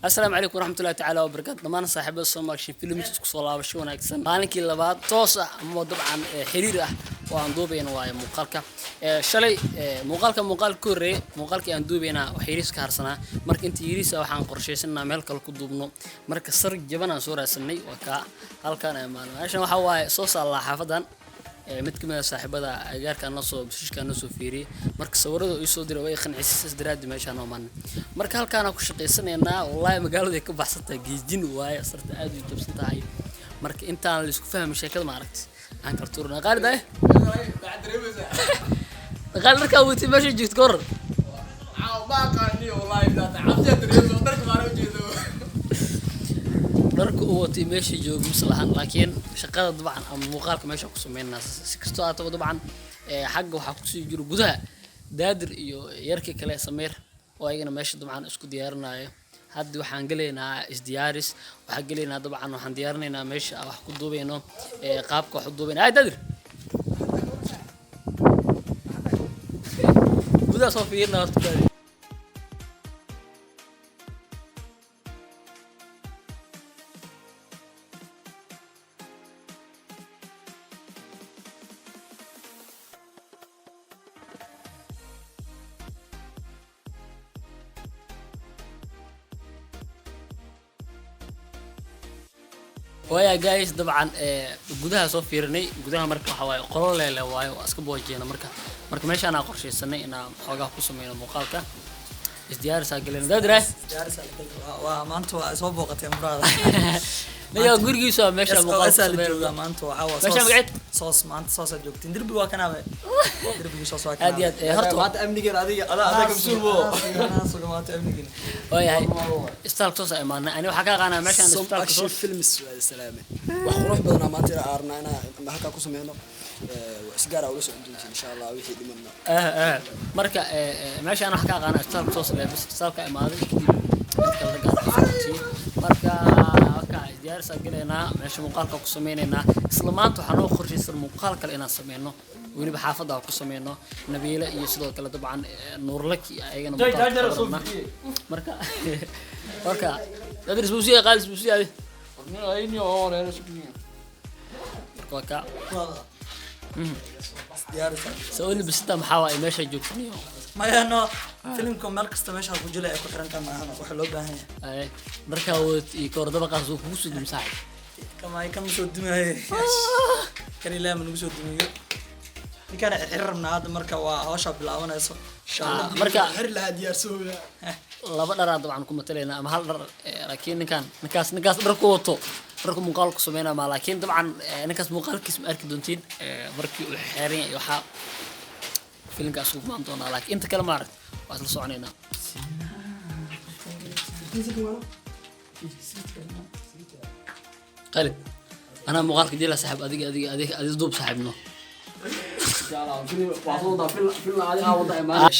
السلام عليكم ورحمة الله تعالى وبركاته ضمان صاحب الصومال شي فيلم تكسو الله وشو ناكسن مالكي لباد توسع مو طبعا حرير وان دوبين واي مقالك شلي مقال كوري مقالك ان دوبينا وحيريس كارسنا marka inta yiriisa waxaan qorsheysannaa meel kale ku duubno marka sar jaban aan soo raasanay waa ka halkaan ay maalmo meeshan waxa waaye soo saalaa xaafadan mid kamid ah saaxiibada agaarka na soo bishishka na soo fiiriyay marka sawirada uu soo diray way qancisay daraad meeshan oo man marka halkaan ku shaqeysanaynaa wallahi magaalada ka baxsatay geejin waaye sarta aad u jabsan tahay marka intaan la isku fahmay sheekada ma aragtay aan kartuurna qaaliday qaal marka uu tii meesha joogto kor ما قالني والله لا تعبت ادري صدرك ما وجهه dharka uu watay meesha joog mislahan laakiin shaqada dabcan ama muuqaalka meesha ku sameynaa si kastoo aad dabcan xagga waxa ku sii jiro gudaha daadir iyo yarka kale sameer oo ayagana meesha dabcan isku diyaarinayo hadda waxaan galeynaa isdiyaaris waxaan galeynaa dabcan waxaan diyaarinaynaa meesha wax ku duubeyno qaabka wax u duubeyno ay daadir gudaha soo fiirna horta daadir ويا جايز طبعا جودها soo fiirnay gudaha marka waxa way qolo leele waayo iska boojiyana marka meesha ana qorsheysanay ina xogaa ku sameeyno muuqaalka isdiyaarisa galeen dadra waa maanta waa soo booqatay muraada niyo gurigiisa meesha muuqaalka maanta waa meesha magacid soos maanta soos joogtiin dirbi waa kana dirbi soos waa aad iyo aad horta maanta amniga adiga kamsuul bo soo maanta amniga ويا استالك توصل إيماننا أنا وحكى أنا ماشي أنا استالك شوف فيلم السلامة وحروح بدنا ما ترى أرنا أنا ما حكى كوسم هنا سجارة ولا سعودين إن شاء الله ويحيي لمنا مركا ماشي أنا حكى أنا استالك توصل بس استالك إيماني مركا وكا ديار سجلنا ماشي مقالك كوسميننا إسلامات وحنو خرج يصير مقالك لنا سمينه وين بحافظة كوسمينه نبيله يسدو كلا طبعا نور لك أيجنا مركا مركا تدرس بوسية قال بوسية هذه أيني أو أنا شكلي مركا ديار سؤال بس تام حواي ماشي جوكني ما يانو فيلمكم مركز تمشي على الجلة يكون كرنت معنا وحلو بهني أي مركا ويكور دبق عزوك وسود مساعد كما يكمل مسود دمية كان لا من مسود دمية كان حرمنا هذا مركا وعاشا بالعوانة إن شاء الله مركا حر لها ديار سويا لا بقدر طبعا كم تلينا أما هل لكن كان نكاس بركوتو بركو مقالك سمينا ما لكن طبعا نكاس مقالك اسم أركي دونتين بركي حيرين يوحى فيلم كاسوق ما أنتونا لكن أنت كلام عارف وأصل صعنينا قلب أنا مقالك دي لا سحب أديك دوب سحبنا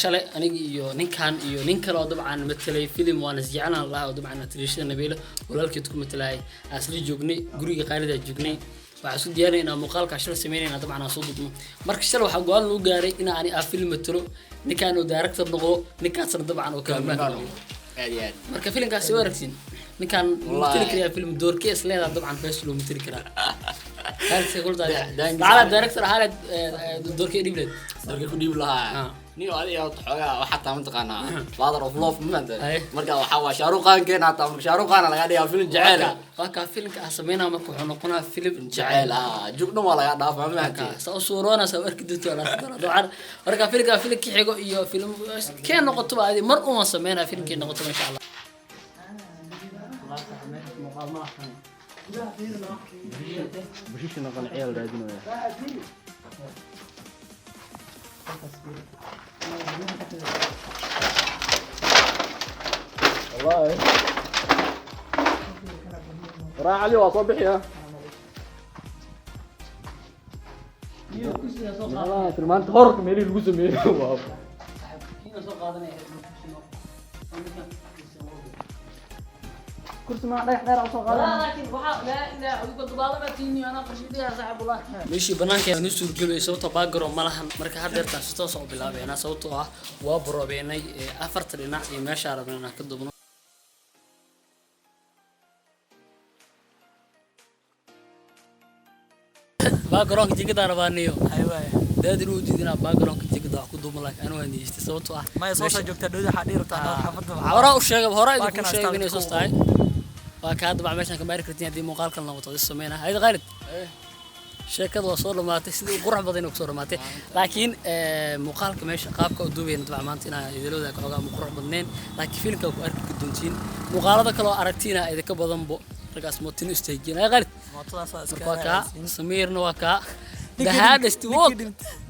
shalay aniga iyo nin kale oo dabcan matalay film waan isjeclaan lahaa oo dabcan atriishada nabiila walaalkeed ku matalay asli joognay guriga qaarida joognay waxa soo diyaarina muuqaalka shalay sameynayna dabcan aan soo dubno marka shalay waxa go'aan loo gaaray in aan film matalo ninkaan oo director noqdo ninkaas dabcan oo kala marka filmkaas soo aragtin ninkaan matali kariya film doorkees leedahay dabcan bes loo matali karaa هل سيقول ذلك؟ على الدايركتور هذا دور كي ديبلت دور كي ديبل لها نيو هذه حاجة وحتى منطقنا فاضر اوف لوف من مركا وحوا شاروخان كان حتى شاروخان على قاعد فيلم جعل فكا فيلم كاسمينا ما كنا نقولنا فيلم جعل جبنا ولا قاعد دافع ما سو صورونا سو اركدتو على طبعا مركا فيلم كي خيغو iyo فيلم كان نقطه هذه مر uma sameena فيلم كي نقطه ما شاء الله بشوف نقل عيال قاعدين وياه والله راح علي وصبح يا والله ترمان تخرج ميلي الجزء ميلي واو كرسي ما رايح دار أوصل لا لكن لا أقول ضباطة ما تيني أنا قرشتي يا صاحب الله ماشي بنانك أنا نسول كل صوت باقر وملهم مركها درت صوت صعب بالله أنا صوته وابرو بيني أفرت لنا ماشي عربنا كده background jigada rabaaniyo aywa daadir uu diidina background jigada wax ku duuban laakiin anu waan diistay sababtoo ah ma soo joogtaa dhawda waxa dhiirtaa xaafadda hore u sheegay hore idinku sheegay inay soo tahay waa ka hadba meeshan ka maari kartiin hadii muuqaalkan la wato sameeyna hayda qaalid sheekada waa soo dhamaatay sidii qurux badan oo soo dhamaatay laakiin muuqaalka meesha qaabka u duubeen dabcan maanta inaa idilooda ka xogaa qurux badneen laakiin filmka ku arki doontiin muuqaalada kale oo aragtiina idinka badan bo ragaas mootin istaajin ay qaalid mootodaas iska waa ka sameerna waa ka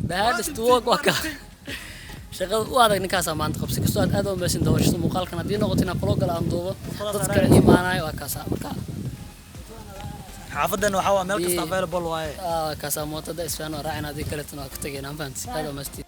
bahadist walk waa ka shaqada u adag ninkaas maanta qabsi kasto aad u meesin daawashada muuqaalkan hadii noqotina follow gal aan duubo dadka kale iimaanay waa kaasa marka xaafadan waxa waa meel kasta available waaye kaasa mootada isfaano raacina hadii kale tan waa ka tagayna fahanti aad u meestin